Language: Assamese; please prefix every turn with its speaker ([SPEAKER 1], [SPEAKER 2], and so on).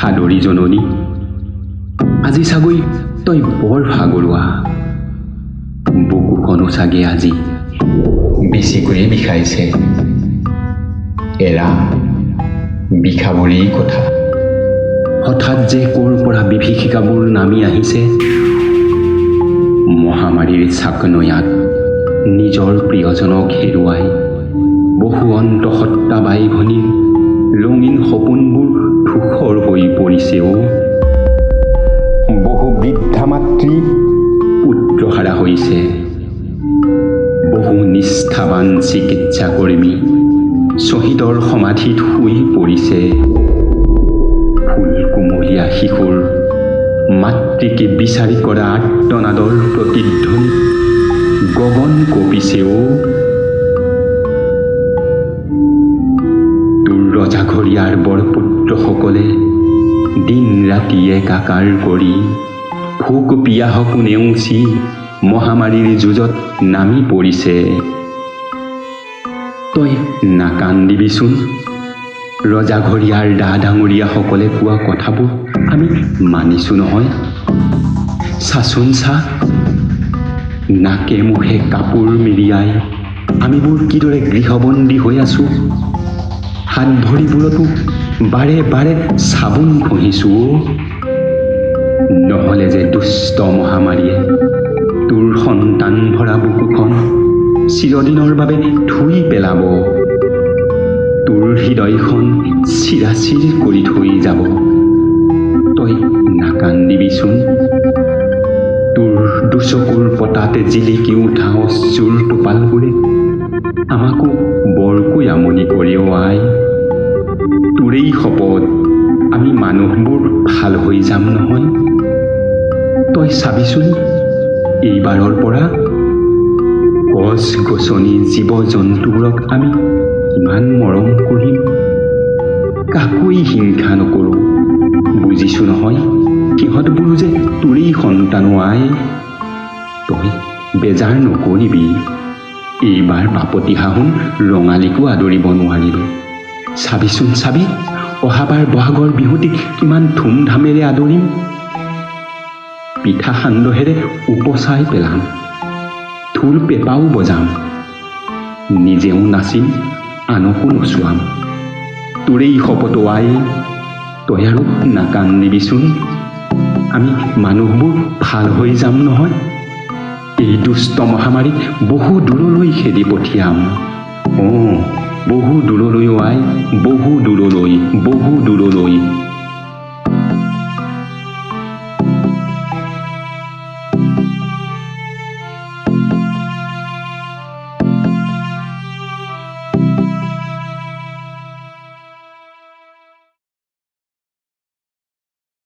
[SPEAKER 1] সাদৰী জননী, আজি চাগৈ তই বৰ ভাগৰুৱা। বুকুখনো চাগে আজি বেছিকৈয়ে বিষাইছে। এৰা, বিষাবৰেই কথা। হঠাৎ যে ক'ৰ পৰা বিভীষিকাবোৰ নামি আহিছে। মহামাৰীৰ চাকনৈয়াত নিজৰ প্ৰিয়জনক হেৰুৱাই বহু অন্তঃসত্ত্বা বাই ভনীৰ ৰঙীন সপোনবোৰ ধূসৰ হৈ পৰিছেও। বহু বৃদ্ধা মাতৃ পুত্ৰহাৰা হৈছে। বহু নিষ্ঠাবান চিকিৎসাকৰ্মী শ্বহীদৰ সমাধিত শুই পৰিছে। ফুল কুমলীয়া শিশুৰ মাতৃকে বিচাৰি কৰা আৰ্তনাদৰ প্ৰতিধ্বনি গগন কঁপিছেও। তোৰ ৰজাঘৰীয়াৰ বৰপুত্ৰসকলে দিন ৰাতি একাকাৰ কৰি ভোক পিয়াহকো নেওচি মহামাৰীৰ যুঁজত নামি পৰিছে। তই নাকান্দিবিচোন। ৰজাঘৰীয়াৰ ডা ডাঙৰীয়াসকলে কোৱা কথাবোৰ আমি মানিছোঁ নহয়। চাচোন চা, নাকে মুখে কাপোৰ মেৰিয়াই আমিবোৰ কিদৰে গৃহবন্দী হৈ আছোঁ। হাত ভৰিবোৰতো বাৰে বাৰে চাবোন ঘঁহিছোঁ। নহ'লে যে দুষ্ট মহামাৰীয়ে তোৰ সন্তান ভৰা বুকুখন চিৰদিনৰ বাবে ধুই পেলাব। তোৰ হৃদয়খন চিৰাচিৰ কৰি থৈ যাব। তই নাকান্দিবিচোন। তোৰ দুচকুৰ পতাতে জিলিকি উঠা অশ্ৰুৰ টোপালবোৰে আমাকো বৰকৈ আমনি কৰেও আই। তোৰেই শপত, আমি মানুহবোৰ ভাল হৈ যাম নহয়। তই চাবিচোন, এইবাৰৰ পৰা গছ গছনি জীৱ জন্তুবোৰক আমি কিমান মৰম কৰিম। কাকোই হিংসা নকৰোঁ। বুজিছোঁ নহয়, সিহঁতবোৰো যে তোৰেই সন্তানো আই। তই বেজাৰ নকৰিবি। এইবাৰ বাপতি সাহোন ৰঙালীকো আদৰিব নোৱাৰিলোঁ। চাবিচোন চাবি, অহাবাৰ বহাগৰ বিহুটিক কিমান ধুমধামেৰে আদৰিম। পিঠা সান্দহেৰে উপচাই পেলাম, ঢোল পেঁপাও বজাম, নিজেও নাচিম, আনকো নচুৱাম। তোৰেই শপত আই। তই আৰু নাকান্দিবিচোন। আমি মানুহবোৰ ভাল হৈ যাম নহয়। এই দুষ্ট মহামাৰীক বহু দূৰলৈ খেদি পঠিয়াম। বহু দূৰলৈ আই, বহু দূৰলৈ, বহু দূৰলৈ।